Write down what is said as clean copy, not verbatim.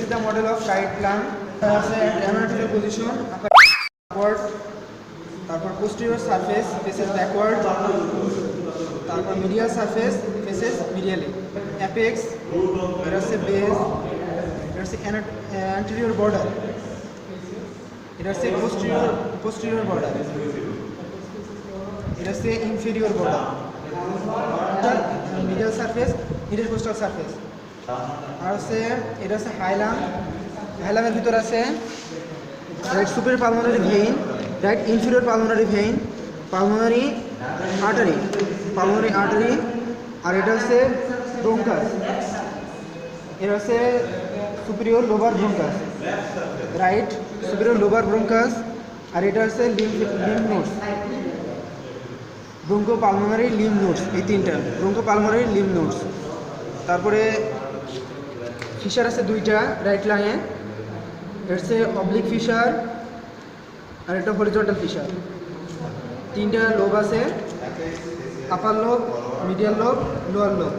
is the model of kite lung. Anatomical position, upward, তারপর posterior surface faces backward, তারপর medial surface faces medially. Apex, এটা হচ্ছে base, এটা হচ্ছে anterior border, এটা হচ্ছে posterior border, এটা হচ্ছে inferior border. Medial surface, intercostal surface. আর হচ্ছে এটা হচ্ছে হাইলাম, হাইলামের ভিতর আছে right superior pulmonary vein, right inferior pulmonary vein, pulmonary artery, আর এটা হচ্ছে ব্রোঙ্কাস, এটা হচ্ছে superior lobar bronchus, right superior lobar bronchus, আর এটা হচ্ছে lymph nodes, broncho pulmonary lymph nodes, এই তিনটা ব্রোঙ্কো পালমোনারি লিম্ফ নোডস। তারপরে ফিশার আছে দুইটা রাইট লাঙে, এটা হচ্ছে অবলিক ফিশার আর এটা হরিজন্টাল ফিশার। তিনটা লোব আছে, upper lobe, medial lobe, lower lobe.